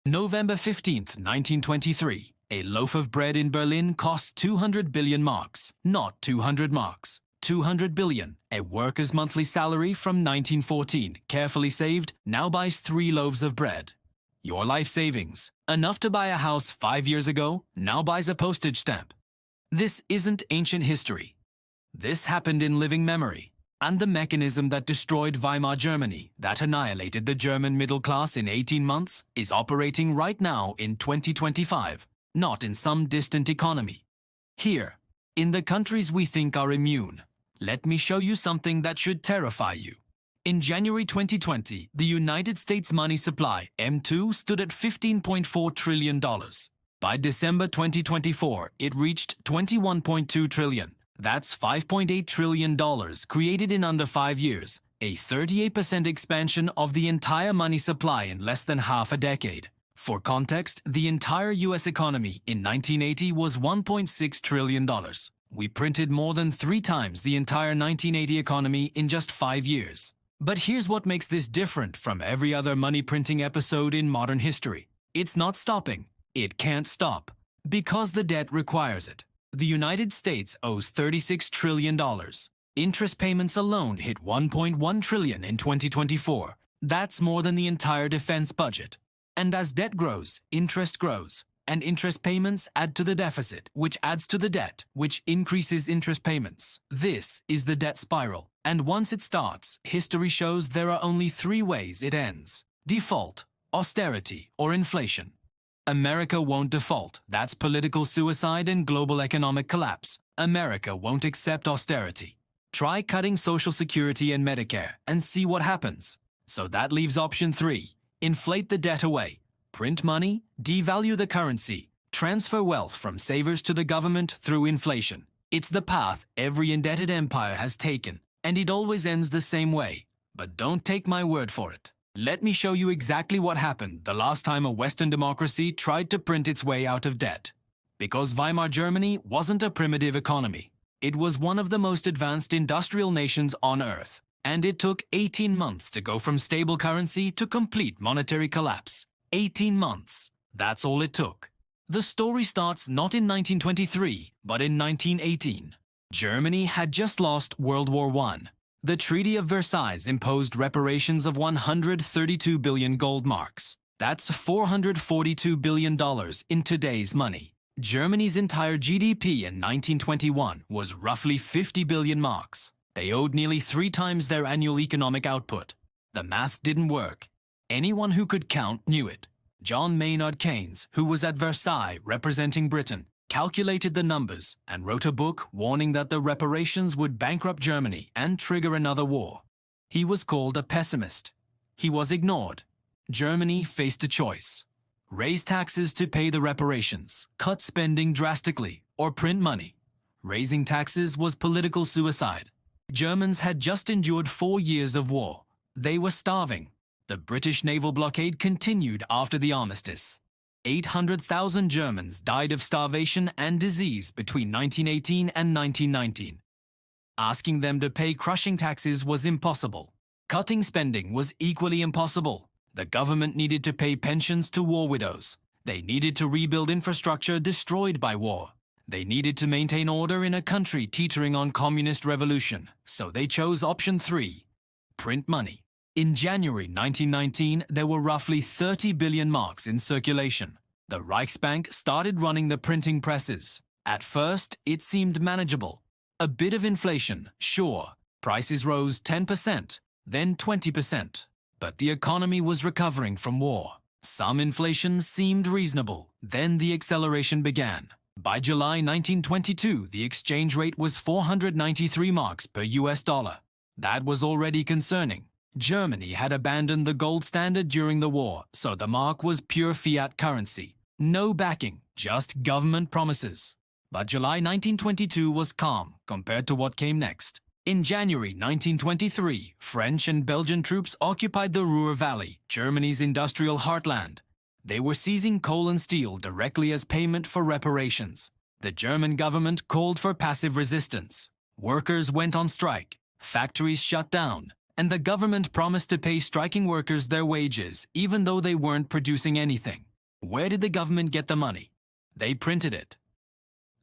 November 15, 1923. A loaf of bread in Berlin costs 200 billion marks, not 200 marks. 200 billion, a worker's monthly salary from 1914, carefully saved, now buys 3 loaves of bread. Your life savings, enough to buy a house 5 years ago, now buys a postage stamp. This isn't ancient history. This happened in living memory. And the mechanism that destroyed Weimar Germany, that annihilated the German middle class in 18 months, is operating right now in 2025, not in some distant economy. Here, in the countries we think are immune, let me show you something that should terrify you. In January 2020, the United States money supply, M2, stood at $15.4 trillion. By December 2024, it reached $21.2 trillion. That's $5.8 trillion created in under 5 years, a 38% expansion of the entire money supply in less than half a decade. For context, the entire US economy in 1980 was $1.6 trillion. We printed more than 3 times the entire 1980 economy in just 5 years. But here's what makes this different from every other money printing episode in modern history. It's not stopping. It can't stop. Because the debt requires it. The United States owes $36 trillion. Interest payments alone hit $1.1 trillion in 2024. That's more than the entire defense budget. And as debt grows, interest grows. And interest payments add to the deficit, which adds to the debt, which increases interest payments. This is the debt spiral. And once it starts, history shows there are only 3 ways it ends: default, austerity, or inflation. America won't default. That's political suicide and global economic collapse. America won't accept austerity. Try cutting Social Security and Medicare and see what happens. So that leaves option 3. Inflate the debt away. Print money, devalue the currency, transfer wealth from savers to the government through inflation. It's the path every indebted empire has taken, and it always ends the same way. But don't take my word for it. Let me show you exactly what happened the last time a Western democracy tried to print its way out of debt. Because Weimar Germany wasn't a primitive economy. It was one of the most advanced industrial nations on Earth. And it took 18 months to go from stable currency to complete monetary collapse. 18 months. That's all it took. The story starts not in 1923, but in 1918. Germany had just lost World War I. The Treaty of Versailles imposed reparations of 132 billion gold marks. That's $442 billion in today's money. Germany's entire GDP in 1921 was roughly 50 billion marks. They owed nearly 3 times their annual economic output. The math didn't work. Anyone who could count knew it. John Maynard Keynes, who was at Versailles representing Britain, calculated the numbers and wrote a book warning that the reparations would bankrupt Germany and trigger another war. He was called a pessimist. He was ignored. Germany faced a choice: raise taxes to pay the reparations, cut spending drastically, or print money. Raising taxes was political suicide. Germans had just endured 4 years of war. They were starving. The British naval blockade continued after the armistice. 800,000 Germans died of starvation and disease between 1918 and 1919. Asking them to pay crushing taxes was impossible. Cutting spending was equally impossible. The government needed to pay pensions to war widows. They needed to rebuild infrastructure destroyed by war. They needed to maintain order in a country teetering on communist revolution. So they chose option 3: print money. In January 1919, there were roughly 30 billion marks in circulation. The Reichsbank started running the printing presses. At first, it seemed manageable. A bit of inflation, sure. Prices rose 10%, then 20%. But the economy was recovering from war. Some inflation seemed reasonable. Then the acceleration began. By July 1922, the exchange rate was 493 marks per US dollar. That was already concerning. Germany had abandoned the gold standard during the war, so the mark was pure fiat currency. No backing, just government promises. But July 1922 was calm compared to what came next. In January 1923, French and Belgian troops occupied the Ruhr Valley, Germany's industrial heartland. They were seizing coal and steel directly as payment for reparations. The German government called for passive resistance. Workers went on strike, factories shut down, and the government promised to pay striking workers their wages even though they weren't producing anything. Where did the government get the money? They printed it.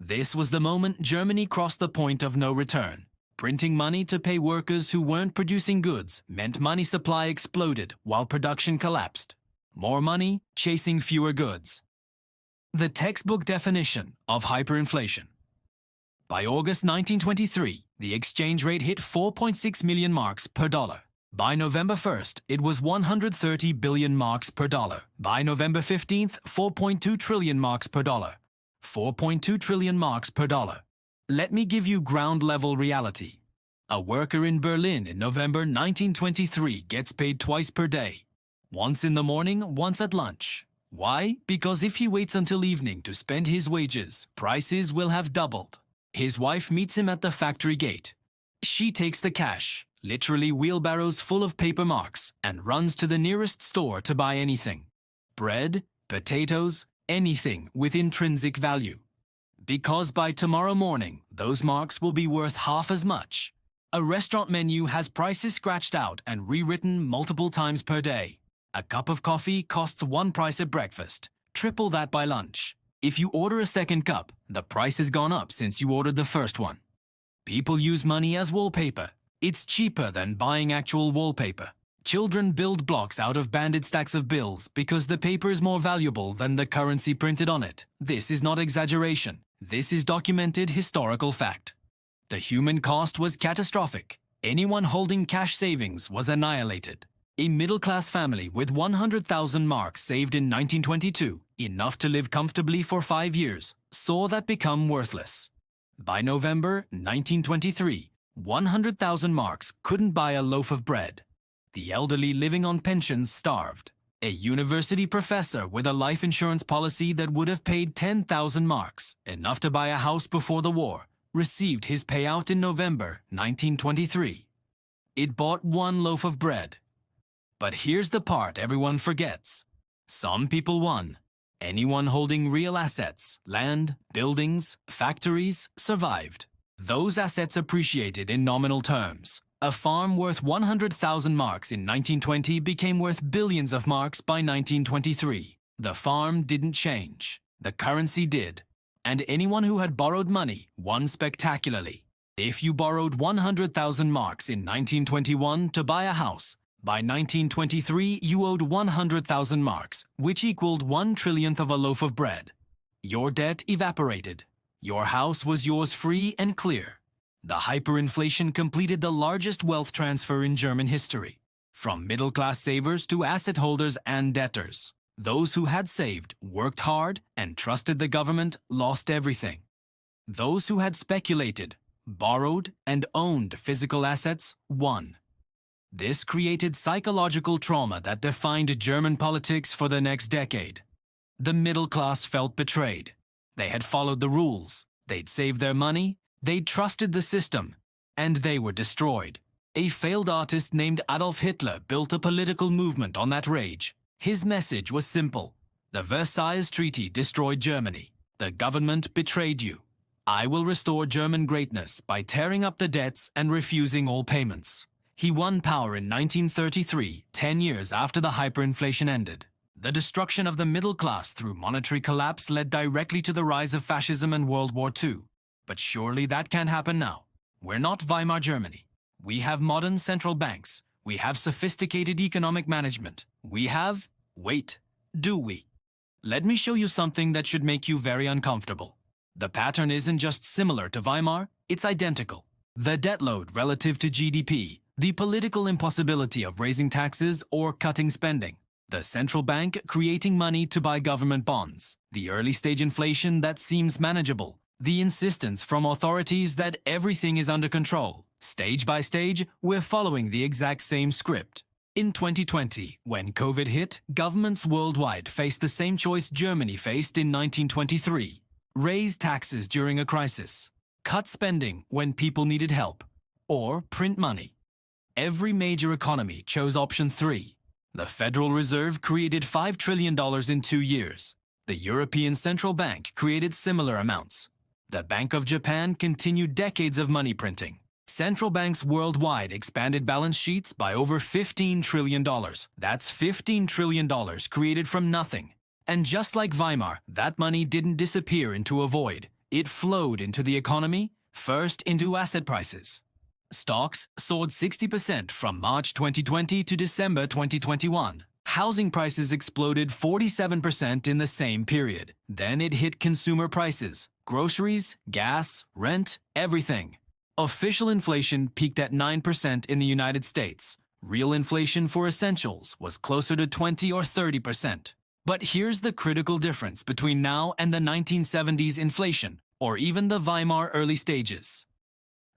This was the moment Germany crossed the point of no return. Printing money to pay workers who weren't producing goods meant money supply exploded while production collapsed. More money, chasing fewer goods. The textbook definition of hyperinflation. By August 1923, the exchange rate hit 4.6 million marks per dollar. By November 1st, it was 130 billion marks per dollar. By November 15th, 4.2 trillion marks per dollar. 4.2 trillion marks per dollar. Let me give you ground-level reality. A worker in Berlin in November 1923 gets paid twice per day. Once in the morning, once at lunch. Why? Because if he waits until evening to spend his wages, prices will have doubled. His wife meets him at the factory gate. She takes the cash, literally wheelbarrows full of paper marks, and runs to the nearest store to buy anything. Bread, potatoes, anything with intrinsic value. Because by tomorrow morning, those marks will be worth half as much. A restaurant menu has prices scratched out and rewritten multiple times per day. A cup of coffee costs one price at breakfast, triple that by lunch. If you order a second cup, the price has gone up since you ordered the first one. People use money as wallpaper. It's cheaper than buying actual wallpaper. Children build blocks out of banded stacks of bills because the paper is more valuable than the currency printed on it. This is not exaggeration. This is documented historical fact. The human cost was catastrophic. Anyone holding cash savings was annihilated. A middle-class family with 100,000 marks saved in 1922, enough to live comfortably for 5 years, saw that become worthless. By November 1923, 100,000 marks couldn't buy a loaf of bread. The elderly living on pensions starved. A university professor with a life insurance policy that would have paid 10,000 marks, enough to buy a house before the war, received his payout in November 1923. It bought one loaf of bread. But here's the part everyone forgets. Some people won. Anyone holding real assets, land, buildings, factories, survived. Those assets appreciated in nominal terms. A farm worth 100,000 marks in 1920 became worth billions of marks by 1923. The farm didn't change. The currency did. And anyone who had borrowed money won spectacularly. If you borrowed 100,000 marks in 1921 to buy a house, by 1923 you owed 100,000 marks, which equaled 1/1,000,000th of a loaf of bread. Your debt evaporated. Your house was yours free and clear. The hyperinflation completed the largest wealth transfer in German history, from middle-class savers to asset holders and debtors. Those who had saved, worked hard, and trusted the government lost everything. Those who had speculated, borrowed, and owned physical assets won. This created psychological trauma that defined German politics for the next decade. The middle class felt betrayed. They had followed the rules, they'd saved their money, they'd trusted the system, and they were destroyed. A failed artist named Adolf Hitler built a political movement on that rage. His message was simple. The Versailles Treaty destroyed Germany. The government betrayed you. I will restore German greatness by tearing up the debts and refusing all payments. He won power in 1933, 10 years after the hyperinflation ended. The destruction of the middle class through monetary collapse led directly to the rise of fascism and World War II. But surely that can't happen now. We're not Weimar Germany. We have modern central banks. We have sophisticated economic management. We have... Wait, do we? Let me show you something that should make you very uncomfortable. The pattern isn't just similar to Weimar, it's identical. The debt load relative to GDP, the political impossibility of raising taxes or cutting spending, the central bank creating money to buy government bonds, the early-stage inflation that seems manageable, the insistence from authorities that everything is under control. Stage by stage, we're following the exact same script. In 2020, when COVID hit, governments worldwide faced the same choice Germany faced in 1923. Raise taxes during a crisis, cut spending when people needed help, or print money. Every major economy chose option 3. The Federal Reserve created $5 trillion in 2 years. The European Central Bank created similar amounts. The Bank of Japan continued decades of money printing. Central banks worldwide expanded balance sheets by over $15 trillion. That's $15 trillion created from nothing. And just like Weimar, that money didn't disappear into a void. It flowed into the economy, first into asset prices. Stocks soared 60% from March 2020 to December 2021. Housing prices exploded 47% in the same period. Then it hit consumer prices, groceries, gas, rent, everything. Official inflation peaked at 9% in the United States. Real inflation for essentials was closer to 20 or 30%. But here's the critical difference between now and the 1970s inflation, or even the Weimar early stages.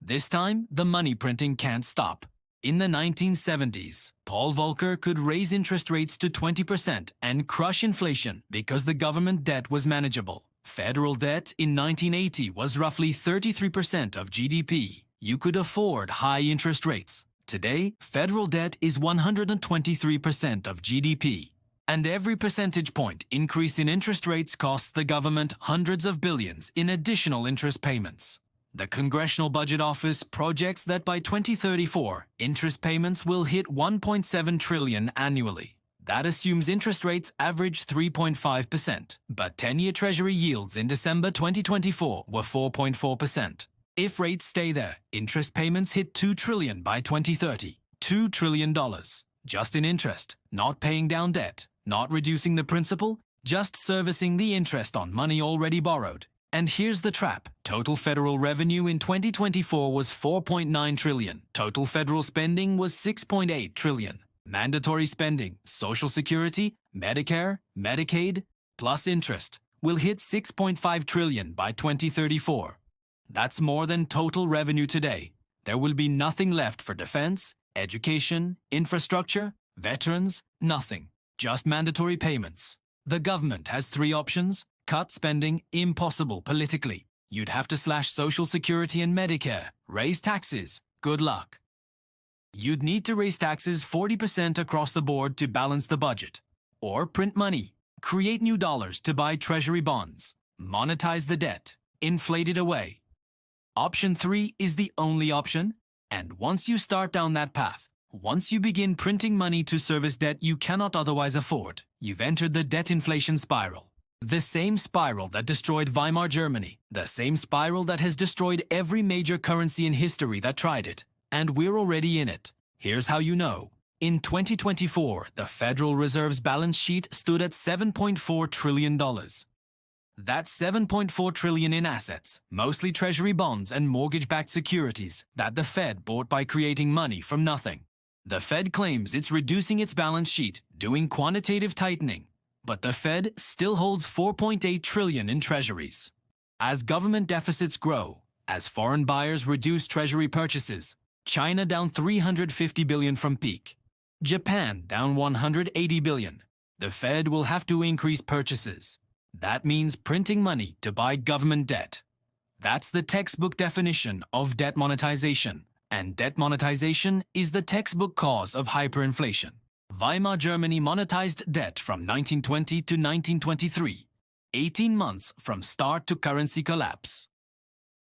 This time, the money printing can't stop. In the 1970s, Paul Volcker could raise interest rates to 20% and crush inflation because the government debt was manageable. Federal debt in 1980 was roughly 33% of GDP. You could afford high interest rates. Today, federal debt is 123% of GDP. And every percentage point increase in interest rates costs the government hundreds of billions in additional interest payments. The Congressional Budget Office projects that by 2034, interest payments will hit $1.7 trillion annually. That assumes interest rates average 3.5%, but 10-year Treasury yields in December 2024 were 4.4%. If rates stay there, interest payments hit $2 trillion by 2030. $2 trillion. Just in interest, not paying down debt, not reducing the principal, just servicing the interest on money already borrowed. And here's the trap. Total federal revenue in 2024 was $4.9 trillion. Total federal spending was $6.8 trillion. Mandatory spending, Social Security, Medicare, Medicaid, plus interest, will hit $6.5 trillion by 2034. That's more than total revenue today. There will be nothing left for defense, education, infrastructure, veterans, nothing. Just mandatory payments. The government has three options. Cut spending, impossible politically. You'd have to slash Social Security and Medicare. Raise taxes. Good luck. You'd need to raise taxes 40% across the board to balance the budget. Or print money. Create new dollars to buy treasury bonds. Monetize the debt. Inflate it away. Option 3 is the only option. And once you start down that path, once you begin printing money to service debt you cannot otherwise afford, you've entered the debt inflation spiral. The same spiral that destroyed Weimar Germany, the same spiral that has destroyed every major currency in history that tried it. And we're already in it. Here's how you know. In 2024, the Federal Reserve's balance sheet stood at $7.4 trillion. That's $7.4 trillion in assets, mostly treasury bonds and mortgage-backed securities that the Fed bought by creating money from nothing. The Fed claims it's reducing its balance sheet, doing quantitative tightening. But the Fed still holds $4.8 trillion in treasuries. As government deficits grow, as foreign buyers reduce treasury purchases, China down $350 billion from peak, Japan down $180 billion, the Fed will have to increase purchases. That means printing money to buy government debt. That's the textbook definition of debt monetization, and debt monetization is the textbook cause of hyperinflation. Weimar Germany monetized debt from 1920 to 1923, 18 months from start to currency collapse.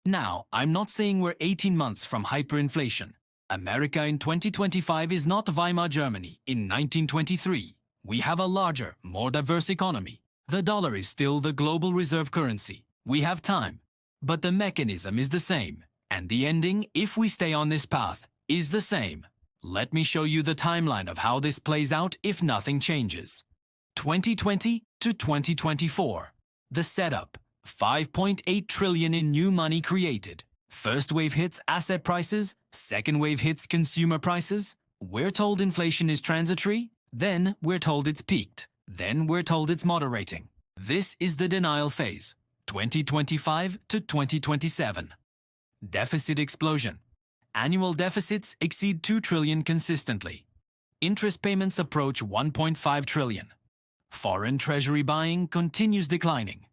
Now, I'm not saying we're 18 months from hyperinflation. America in 2025 is not Weimar Germany in 1923. We have a larger, more diverse economy. The dollar is still the global reserve currency. We have time. But the mechanism is the same. And the ending, if we stay on this path, is the same. Let me show you the timeline of how this plays out if nothing changes. 2020 to 2024. The setup. 5.8 trillion in new money created. First wave hits asset prices, second wave hits consumer prices. We're told inflation is transitory, then we're told it's peaked, then we're told it's moderating. This is the denial phase. 2025 to 2027. Deficit explosion. Annual deficits exceed 2 trillion consistently. Interest payments approach 1.5 trillion. Foreign treasury buying continues declining.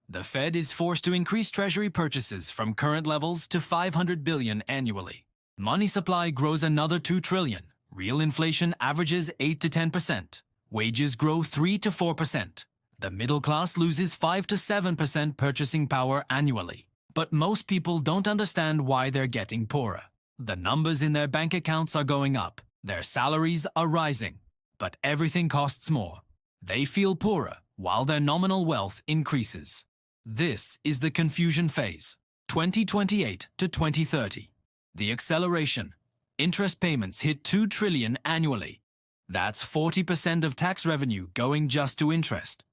The Fed is forced to increase treasury purchases from current levels to 500 billion annually. Money supply grows another 2 trillion. Real inflation averages 8 to 10%. Wages grow 3 to 4%. The middle class loses 5 to 7% purchasing power annually. But most people don't understand why they're getting poorer. The numbers in their bank accounts are going up. Their salaries are rising. But everything costs more. They feel poorer while their nominal wealth increases. This is the confusion phase, 2028 to 2030. The acceleration. Interest payments hit $2 trillion annually. That's 40% of tax revenue going just to interest.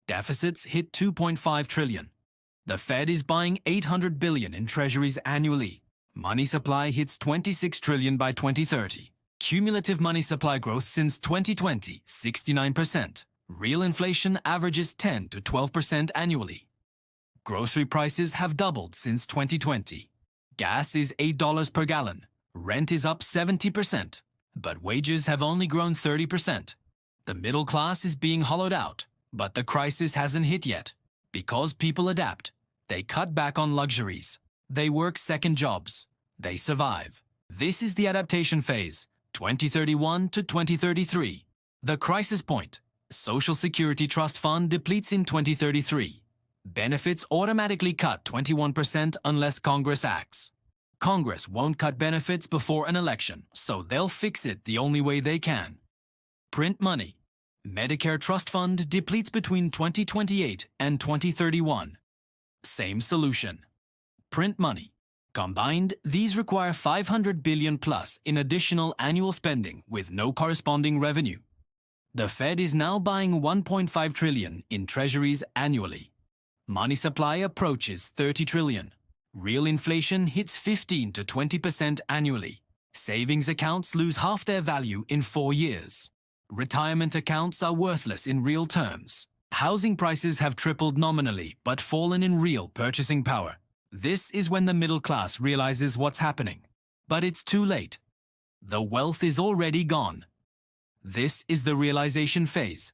Deficits hit $2.5 trillion. The Fed is buying $800 billion in treasuries annually. Money supply hits $26 trillion by 2030. Cumulative money supply growth since 2020, 69%. Real inflation averages 10 to 12% annually. Grocery prices have doubled since 2020. Gas is $8 per gallon. Rent is up 70%. But wages have only grown 30%. The middle class is being hollowed out, but the crisis hasn't hit yet. Because people adapt. They cut back on luxuries. They work second jobs. They survive. This is the adaptation phase, 2031 to 2033. The crisis point. Social Security Trust Fund depletes in 2033. Benefits automatically cut 21% unless Congress acts. Congress won't cut benefits before an election, so they'll fix it the only way they can. Print money. Medicare Trust Fund depletes between 2028 and 2031. Same solution. Print money. Combined, these require $500 billion plus in additional annual spending with no corresponding revenue. The Fed is now buying $1.5 trillion in treasuries annually. Money supply approaches $30 trillion. Real inflation hits 15 to 20% annually. Savings accounts lose half their value in 4 years. Retirement accounts are worthless in real terms. Housing prices have tripled nominally but fallen in real purchasing power. This is when the middle class realizes what's happening. But it's too late. The wealth is already gone. This is the realization phase.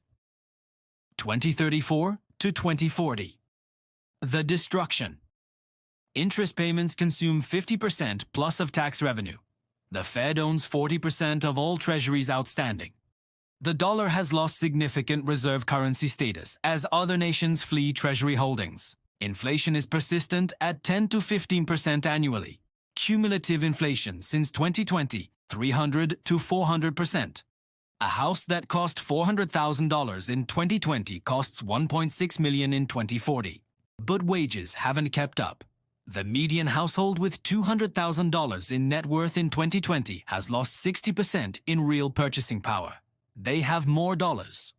2034 to 2040. The destruction. Interest payments consume 50% plus of tax revenue. The Fed owns 40% of all treasuries outstanding. The dollar has lost significant reserve currency status as other nations flee treasury holdings. Inflation is persistent at 10 to 15% annually. Cumulative inflation since 2020, 300 to 400%. A house that cost $400,000 in 2020 costs $1.6 million in 2040. But wages haven't kept up. The median household with $200,000 in net worth in 2020 has lost 60% in real purchasing power. They have more dollars.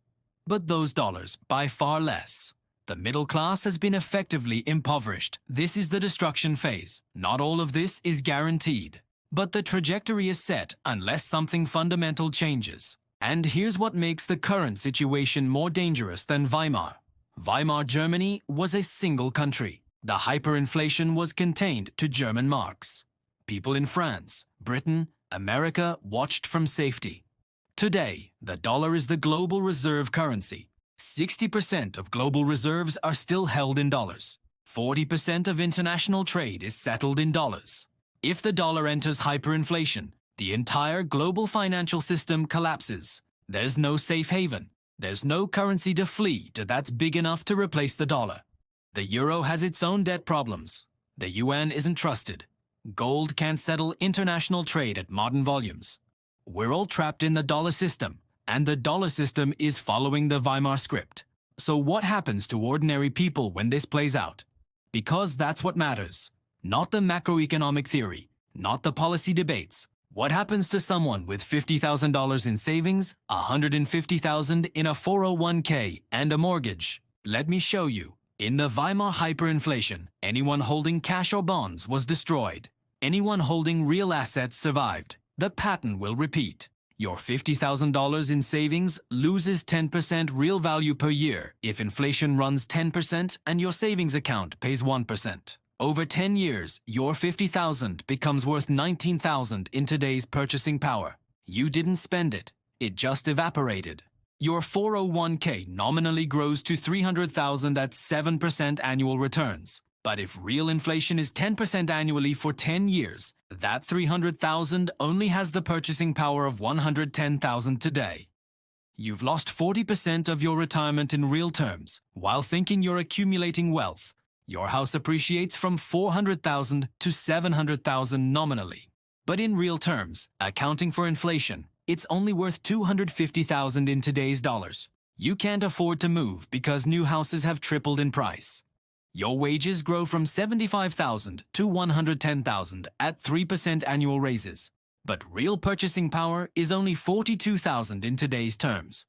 But those dollars buy far less. The middle class has been effectively impoverished. This is the destruction phase. Not all of this is guaranteed. But the trajectory is set unless something fundamental changes. And here's what makes the current situation more dangerous than Weimar. Weimar Germany was a single country. The hyperinflation was contained to German marks. People in France, Britain, America watched from safety. Today, the dollar is the global reserve currency. 60% of global reserves are still held in dollars. 40% of international trade is settled in dollars. If the dollar enters hyperinflation, the entire global financial system collapses. There's no safe haven. There's no currency to flee to that's big enough to replace the dollar. The euro has its own debt problems. The yuan isn't trusted. Gold can't settle international trade at modern volumes. We're all trapped in the dollar system, and the dollar system is following the Weimar script. So what happens to ordinary people when this plays out? Because that's what matters. Not the macroeconomic theory, not the policy debates. What happens to someone with $50,000 in savings, $150,000 in a 401k, and a mortgage? Let me show you. In the Weimar hyperinflation, anyone holding cash or bonds was destroyed. Anyone holding real assets survived. The pattern will repeat. Your $50,000 in savings loses 10% real value per year if inflation runs 10% and your savings account pays 1%. Over 10 years, your $50,000 becomes worth $19,000 in today's purchasing power. You didn't spend it. It just evaporated. Your 401k nominally grows to $300,000 at 7% annual returns. But if real inflation is 10% annually for 10 years, that $300,000 only has the purchasing power of $110,000 today. You've lost 40% of your retirement in real terms, while thinking you're accumulating wealth. Your house appreciates from $400,000 to $700,000 nominally. But in real terms, accounting for inflation, it's only worth $250,000 in today's dollars. You can't afford to move because new houses have tripled in price. Your wages grow from 75,000 to 110,000 at 3% annual raises. But real purchasing power is only 42,000 in today's terms.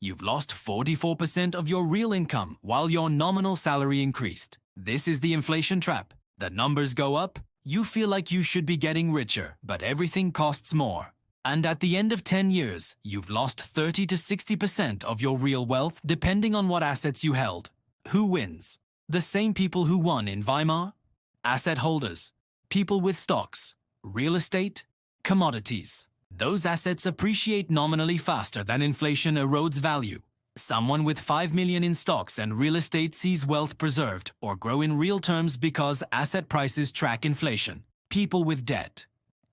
You've lost 44% of your real income while your nominal salary increased. This is the inflation trap. The numbers go up, you feel like you should be getting richer, but everything costs more. And at the end of 10 years, you've lost 30 to 60% of your real wealth depending on what assets you held. Who wins? The same people who won in Weimar? Asset holders, people with stocks, real estate, commodities. Those assets appreciate nominally faster than inflation erodes value. Someone with 5 million in stocks and real estate sees wealth preserved or grow in real terms because asset prices track inflation. People with debt.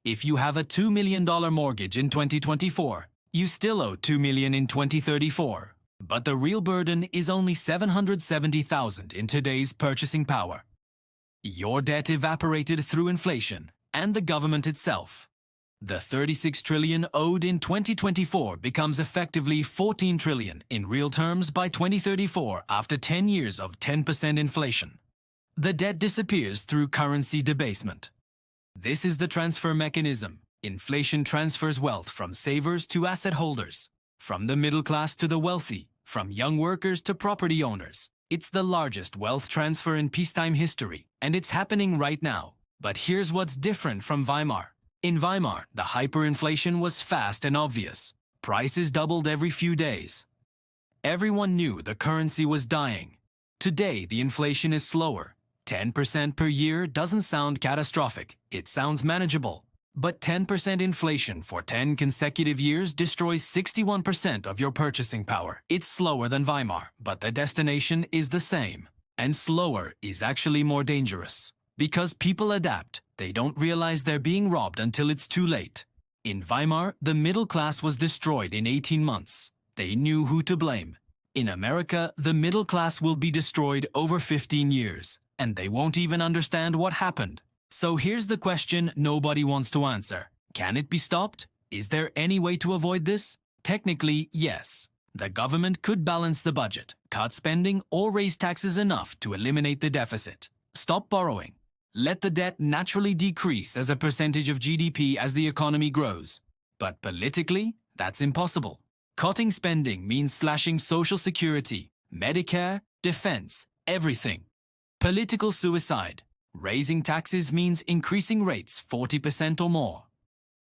If you have a $2 million mortgage in 2024, you still owe $2 million in 2034. But the real burden is only $770,000 in today's purchasing power. Your debt evaporated through inflation and the government itself. The 36 trillion owed in 2024 becomes effectively 14 trillion in real terms by 2034 after 10 years of 10% inflation. The debt disappears through currency debasement. This is the transfer mechanism. Inflation transfers wealth from savers to asset holders, from the middle class to the wealthy, from young workers to property owners. It's the largest wealth transfer in peacetime history, and it's happening right now. But here's what's different from Weimar. In Weimar, the hyperinflation was fast and obvious. Prices doubled every few days. Everyone knew the currency was dying. Today, the inflation is slower. 10% per year doesn't sound catastrophic. It sounds manageable. But 10% inflation for 10 consecutive years destroys 61% of your purchasing power. It's slower than Weimar, but the destination is the same. And slower is actually more dangerous. Because people adapt, they don't realize they're being robbed until it's too late. In Weimar, the middle class was destroyed in 18 months. They knew who to blame. In America, the middle class will be destroyed over 15 years, and they won't even understand what happened. So here's the question nobody wants to answer. Can it be stopped? Is there any way to avoid this? Technically, yes. The government could balance the budget, cut spending, or raise taxes enough to eliminate the deficit. Stop borrowing. Let the debt naturally decrease as a percentage of GDP as the economy grows. But politically, that's impossible. Cutting spending means slashing Social Security, Medicare, defense, everything. Political suicide. Raising taxes means increasing rates 40% or more.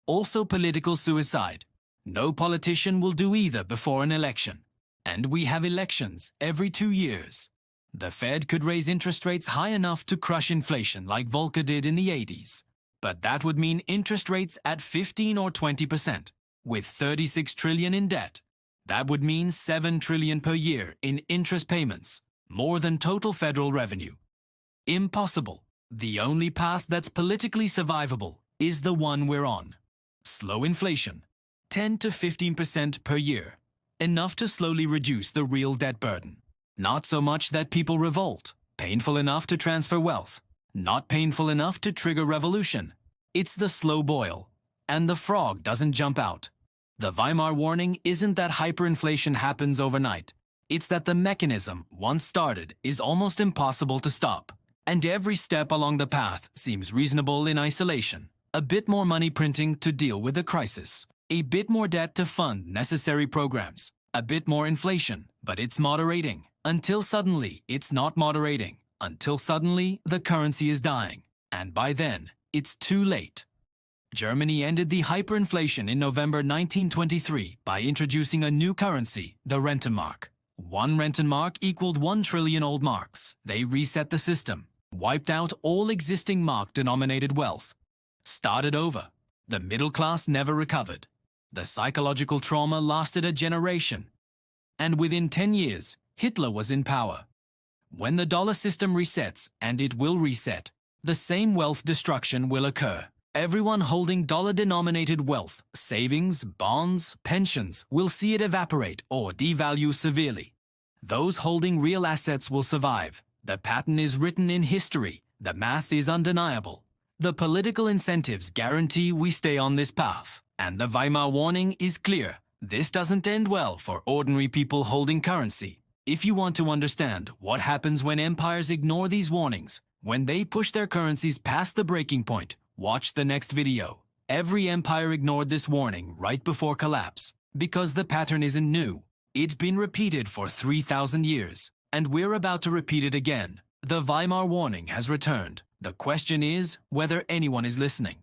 Also political suicide. No politician will do either before an election. And we have elections every 2 years. The Fed could raise interest rates high enough to crush inflation like Volcker did in the 80s. But that would mean interest rates at 15 or 20%. With 36 trillion in debt, that would mean 7 trillion per year in interest payments, more than total federal revenue. Impossible. The only path that's politically survivable is the one we're on. Slow inflation, 10 to 15% per year, enough to slowly reduce the real debt burden. Not so much that people revolt, painful enough to transfer wealth, not painful enough to trigger revolution. It's the slow boil, and the frog doesn't jump out. The Weimar warning isn't that hyperinflation happens overnight. It's that the mechanism, once started, is almost impossible to stop. And every step along the path seems reasonable in isolation. A bit more money printing to deal with the crisis. A bit more debt to fund necessary programs. A bit more inflation, but it's moderating. Until suddenly, it's not moderating. Until suddenly, the currency is dying. And by then, it's too late. Germany ended the hyperinflation in November 1923 by introducing a new currency, the Rentenmark. 1 Rentenmark equaled 1 trillion old marks. They reset the system, wiped out all existing mark-denominated wealth. Started over. The middle class never recovered. The psychological trauma lasted a generation. And within 10 years, Hitler was in power. When the dollar system resets, and it will reset, the same wealth destruction will occur. Everyone holding dollar-denominated wealth, savings, bonds, pensions, will see it evaporate or devalue severely. Those holding real assets will survive. The pattern is written in history. The math is undeniable. The political incentives guarantee we stay on this path. And the Weimar warning is clear. This doesn't end well for ordinary people holding currency. If you want to understand what happens when empires ignore these warnings, when they push their currencies past the breaking point, watch the next video. Every empire ignored this warning right before collapse, because the pattern isn't new. It's been repeated for 3,000 years, and we're about to repeat it again. The Weimar warning has returned. The question is whether anyone is listening.